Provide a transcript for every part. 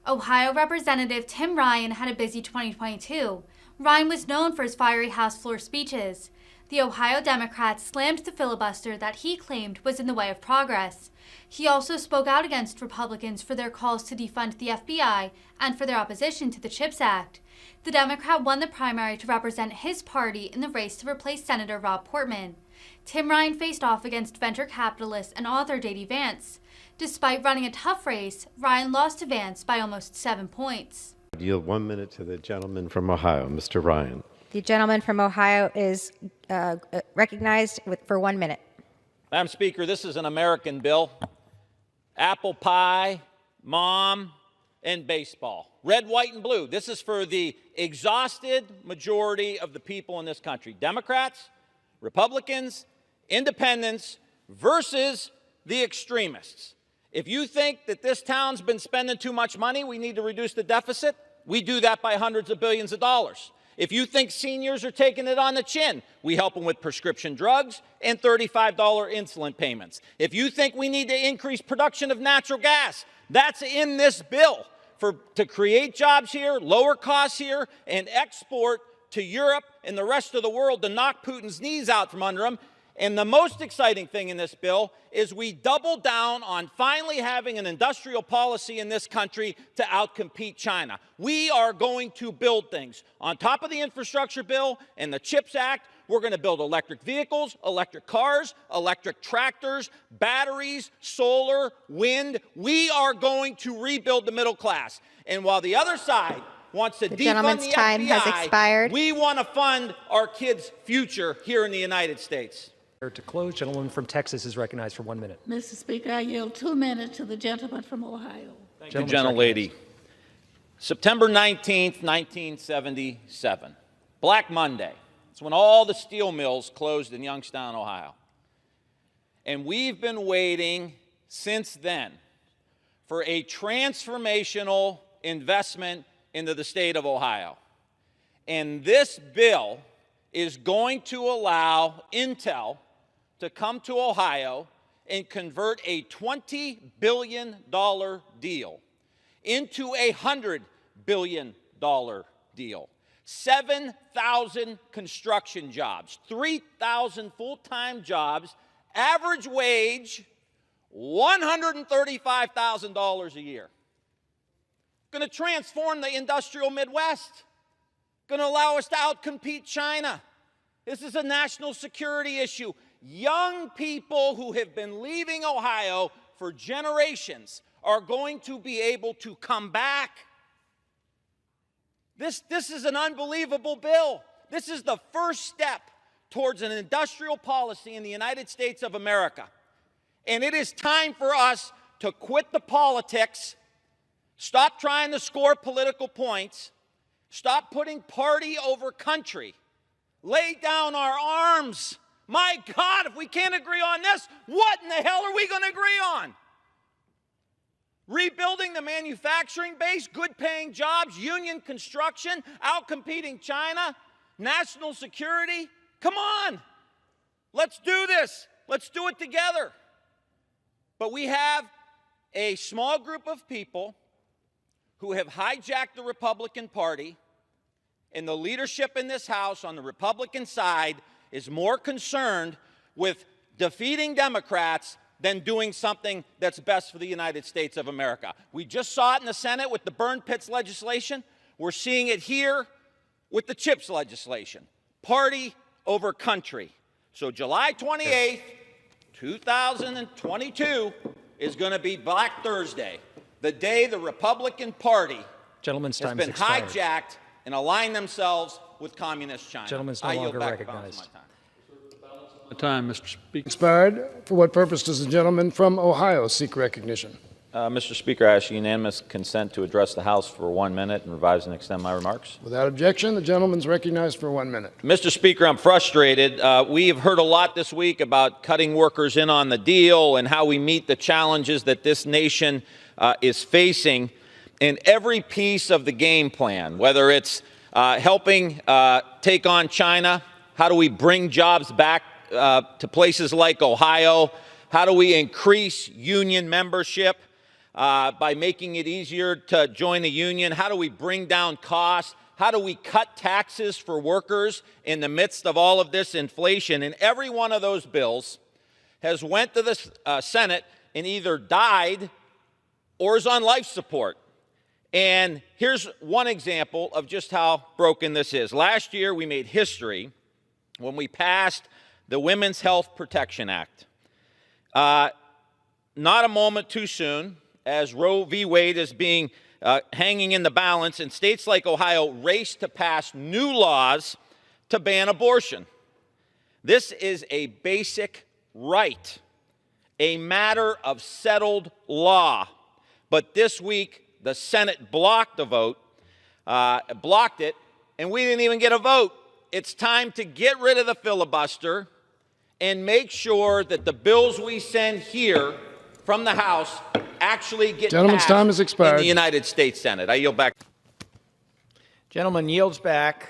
Ohio Representative Tim Ryan had a busy 2022. Ryan was known for his fiery House floor speeches. The Ohio Democrat slammed the filibuster that he claimed was in the way of progress. He also spoke out against Republicans for their calls to defund the FBI and for their opposition to the CHIPS Act. The Democrat won the primary to represent his party in the race to replace Senator Rob Portman. Tim Ryan faced off against venture capitalist and author J.D. Vance. Despite running a tough race, Ryan lost to Vance by almost 7 points. I yield 1 minute to the gentleman from Ohio, Mr. Ryan. The gentleman from Ohio is recognized for 1 minute. Madam Speaker, this is an American bill. Apple pie, mom, and baseball. Red, white, and blue. This is for the exhausted majority of the people in this country. Democrats, Republicans, independents versus the extremists. If you think that this town's been spending too much money, we need to reduce the deficit, we do that by hundreds of billions of dollars. If you think seniors are taking it on the chin, we help them with prescription drugs and $35 insulin payments. If you think we need to increase production of natural gas, that's in this bill to create jobs here, lower costs here, and export to Europe and the rest of the world to knock Putin's knees out from under him. And the most exciting thing in this bill is we double down on finally having an industrial policy in this country to outcompete China. We are going to build things. On top of the infrastructure bill and the CHIPS Act, we're going to build electric vehicles, electric cars, electric tractors, batteries, solar, wind. We are going to rebuild the middle class. And while the other side wants to defund the time FBI, has expired. We want to fund our kids' future here in the United States. To close, gentleman from Texas is recognized for 1 minute. Mr. Speaker, I yield 2 minutes to the gentleman from Ohio. Thank you, gentlelady. September 19th, 1977, Black Monday. It's when all the steel mills closed in Youngstown, Ohio. And we've been waiting since then for a transformational investment into the state of Ohio. And this bill is going to allow Intel to come to Ohio and convert a $20 billion deal into a $100 billion deal. 7,000 construction jobs, 3,000 full-time jobs, average wage $135,000 a year. Going to transform the industrial Midwest. Going to allow us to outcompete China. This is a national security issue. Young people who have been leaving Ohio for generations are going to be able to come back. This is an unbelievable bill. This is the first step towards an industrial policy in the United States of America. And it is time for us to quit the politics, stop trying to score political points, stop putting party over country, lay down our arms. My God, if we can't agree on this, what in the hell are we going to agree on? Rebuilding the manufacturing base, good-paying jobs, union construction, outcompeting China, national security. Come on, let's do this. Let's do it together. But we have a small group of people who have hijacked the Republican Party, and the leadership in this House on the Republican side is more concerned with defeating Democrats than doing something that's best for the United States of America. We just saw it in the Senate with the burn pits legislation. We're seeing it here with the CHIPS legislation. Party over country. So July 28th, 2022 is going to be Black Thursday, the day the Republican Party has been hijacked and aligned themselves with communist China. Gentleman's no longer recognized. Mr. Speaker. Expired. For what purpose does the gentleman from Ohio seek recognition? Mr. Speaker, I ask unanimous consent to address the House for 1 minute and revise and extend my remarks. Without objection, the gentleman's recognized for 1 minute. Mr. Speaker, I'm frustrated. We have heard a lot this week about cutting workers in on the deal and how we meet the challenges that this nation is facing. In every piece of the game plan, whether it's helping take on China, how do we bring jobs back to places like Ohio, how do we increase union membership, by making it easier to join a union? How do we bring down costs? How do we cut taxes for workers in the midst of all of this inflation? And every one of those bills has went to the Senate and either died or is on life support. And here's one example of just how broken this is. Last year, we made history when we passed the Women's Health Protection Act. Not a moment too soon, as Roe v. Wade is being hanging in the balance, and states like Ohio race to pass new laws to ban abortion. This is a basic right, a matter of settled law. But this week, the Senate blocked the vote, blocked it, and we didn't even get a vote. It's time to get rid of the filibuster and make sure that the bills we send here from the House actually get passed time has expired. in the United States Senate. I yield back. Gentleman yields back.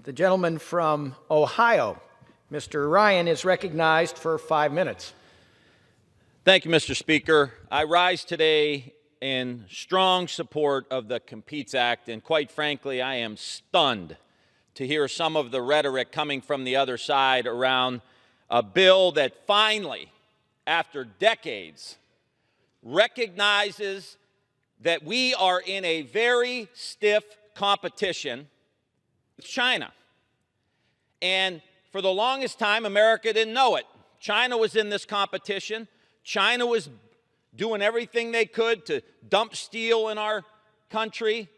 The gentleman from Ohio, Mr. Ryan, is recognized for 5 minutes. Thank you, Mr. Speaker. I rise today in strong support of the Competes Act, and quite frankly, I am stunned to hear some of the rhetoric coming from the other side around a bill that finally, after decades, recognizes that we are in a very stiff competition with China. And for the longest time, America didn't know it. China was in this competition. China was doing everything they could to dump steel in our country.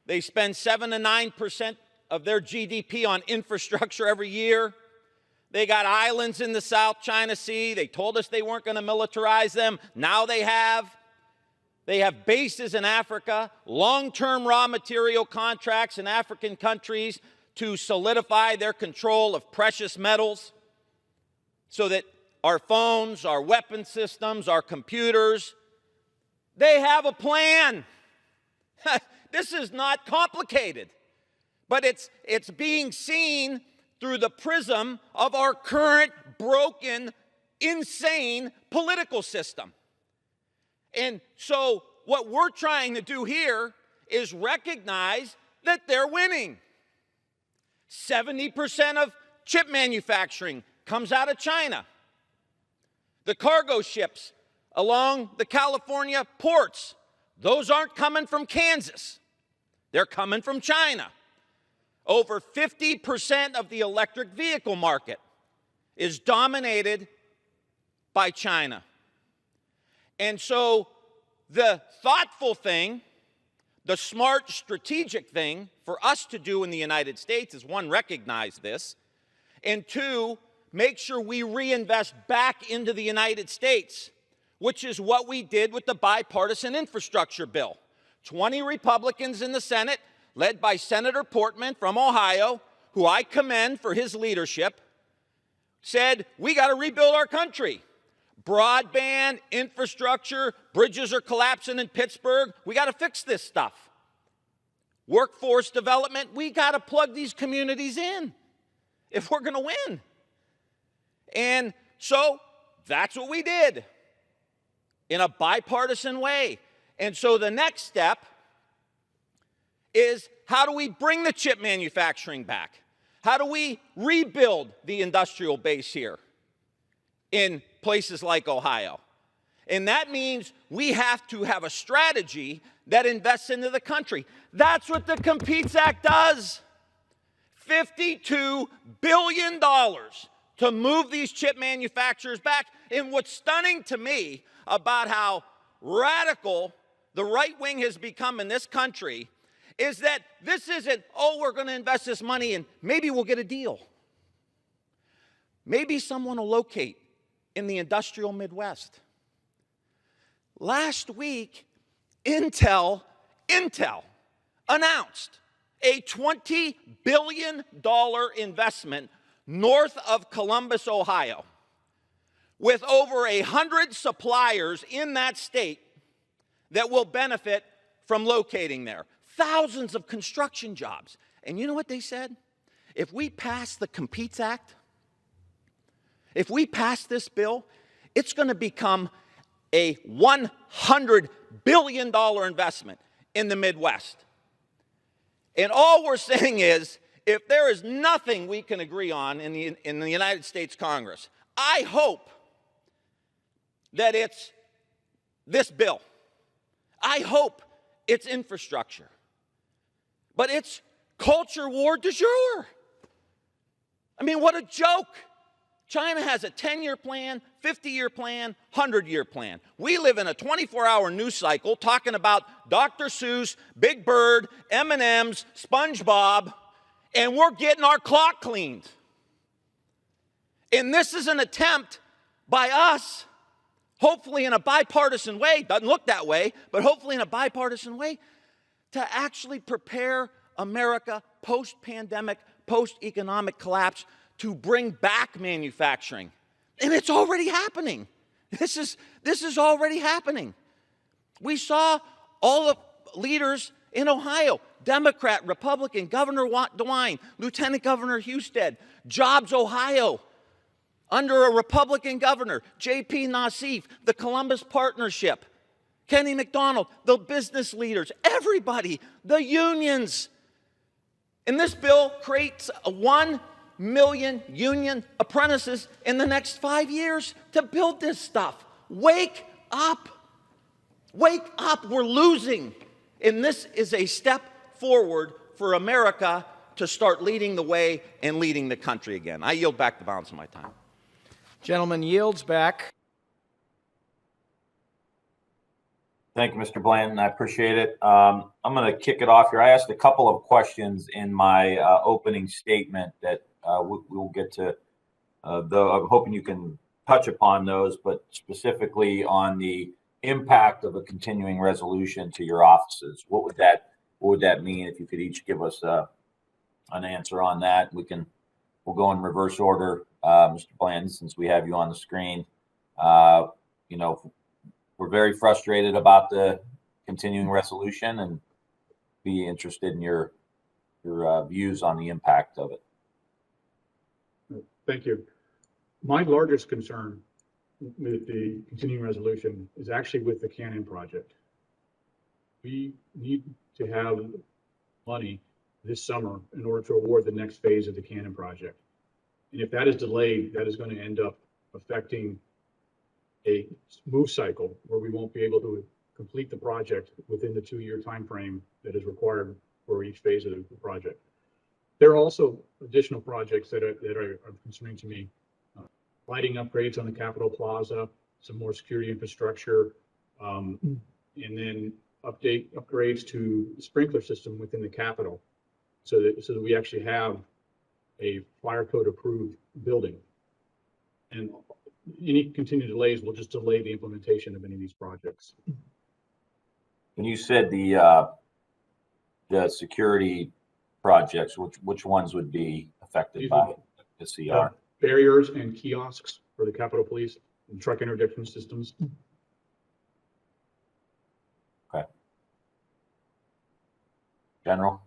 They spend 7 to 9% of their GDP on infrastructure every year. They got islands in the South China Sea. They told us they weren't going to militarize them. Now they have. They have bases in Africa, long-term raw material contracts in African countries to solidify their control of precious metals so that our phones, our weapon systems, our computers, they have a plan. This is not complicated, but it's being seen through the prism of our current broken, insane political system. And so what we're trying to do here is recognize that they're winning. 70% of chip manufacturing comes out of China. The cargo ships along the California ports, those aren't coming from Kansas. They're coming from China. Over 50% of the electric vehicle market is dominated by China. And so the thoughtful thing, the smart strategic thing for us to do in the United States is, one, recognize this, and two, make sure we reinvest back into the United States, which is what we did with the bipartisan infrastructure bill. 20 Republicans in the Senate, led by Senator Portman from Ohio, who I commend for his leadership, said, we got to rebuild our country. Broadband, infrastructure, bridges are collapsing in Pittsburgh. We got to fix this stuff. Workforce development, we got to plug these communities in if we're going to win. And so that's what we did in a bipartisan way. And so the next step is, how do we bring the chip manufacturing back? How do we rebuild the industrial base here in places like Ohio? And that means we have to have a strategy that invests into the country. That's what the Competes Act does. $52 billion to move these chip manufacturers back. And what's stunning to me about how radical the right wing has become in this country is that this isn't, oh, we're going to invest this money and maybe we'll get a deal. Maybe someone will locate in the industrial Midwest. Last week, Intel announced a $20 billion investment north of Columbus, Ohio, with over 100 suppliers in that state that will benefit from locating there. Thousands of construction jobs. And you know what they said? If we pass the Competes Act, if we pass this bill, it's going to become a $100 billion investment in the Midwest. And all we're saying is, if there is nothing we can agree on in the United States Congress, I hope that it's this bill. I hope it's infrastructure. But it's culture war du jour. I mean, what a joke. China has a 10-year plan, 50-year plan, 100-year plan. We live in a 24-hour news cycle talking about Dr. Seuss, Big Bird, M&M's, SpongeBob, and we're getting our clock cleaned. And this is an attempt by us, hopefully in a bipartisan way, doesn't look that way, but hopefully in a bipartisan way, to actually prepare America post-pandemic, post-economic collapse to bring back manufacturing. And it's already happening. This is already happening. We saw all the leaders in Ohio, Democrat, Republican, Governor DeWine, Lieutenant Governor Husted, Jobs Ohio, under a Republican governor, J.P. Nassif, the Columbus Partnership, Kenny McDonald, the business leaders, everybody, the unions. And this bill creates 1 million union apprentices in the next 5 years to build this stuff. Wake up. Wake up. We're losing. And this is a step forward for America to start leading the way and leading the country again. I yield back the balance of my time. Gentleman yields back. Thank you, Mr. Blanton. I appreciate it. I'm going to kick it off here. I asked a couple of questions in my opening statement that we'll get to, though I'm hoping you can touch upon those, but specifically on the impact of a continuing resolution to your offices. What would that mean? If you could each give us an answer on that. We'll go in reverse order. Mr. Blanton, since we have you on the screen, we're very frustrated about the continuing resolution and be interested in your views on the impact of it. Thank you. My largest concern with the continuing resolution is actually with the Cannon project. We need to have money this summer in order to award the next phase of the Cannon project. And if that is delayed, that is going to end up affecting a move cycle where we won't be able to complete the project within the 2-year time frame that is required for each phase of the project. There are also additional projects that are concerning to me. Lighting upgrades on the Capitol Plaza, some more security infrastructure, and then upgrades to the sprinkler system within the Capitol so that we actually have a fire code approved building. And any continued delays will just delay the implementation of any of these projects. When you said the security projects, which ones would be affected by the CR? Barriers and kiosks for the Capitol Police and truck interdiction systems. Okay. General?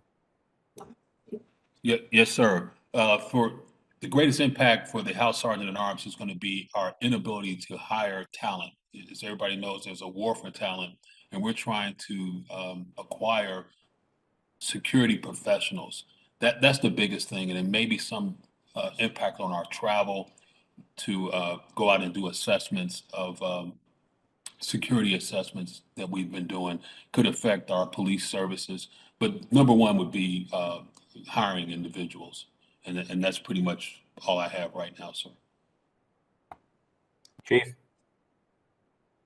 Yes, sir. For the greatest impact for the House Sergeant at Arms is going to be our inability to hire talent. As everybody knows, there's a war for talent, and we're trying to acquire security professionals. That's the biggest thing, and it may be some impact on our travel to go out and do assessments of security assessments that we've been doing. Could affect our police services, but number one would be hiring individuals. And that's pretty much all I have right now, sir. Chief?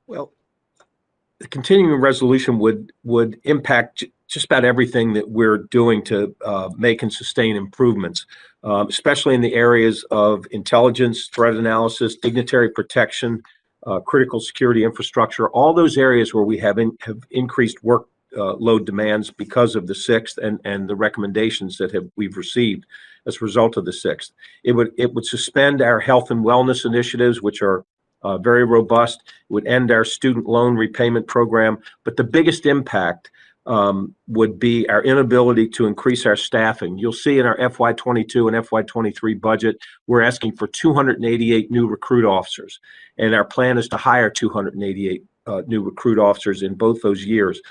Well, the continuing resolution would impact just about everything that we're doing to make and sustain improvements, especially in the areas of intelligence, threat analysis, dignitary protection, critical security infrastructure, all those areas where we have increased work load demands because of the 6th and the recommendations that we've received as a result of the 6th. It would suspend our health and wellness initiatives, which are very robust. It would end our student loan repayment program. But the biggest impact would be our inability to increase our staffing. You'll see in our FY22 and FY23 budget, we're asking for 288 new recruit officers. And our plan is to hire 288 new recruit officers in both those years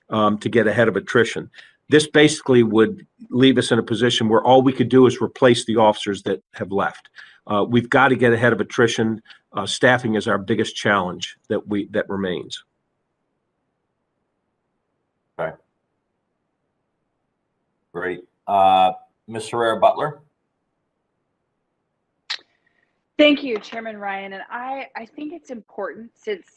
to get ahead of attrition. This basically would leave us in a position where all we could do is replace the officers that have left. We've got to get ahead of attrition. Staffing is our biggest challenge that remains. Okay. Great. Ms. Herrera Butler. Thank you, Chairman Ryan. And I think it's important, since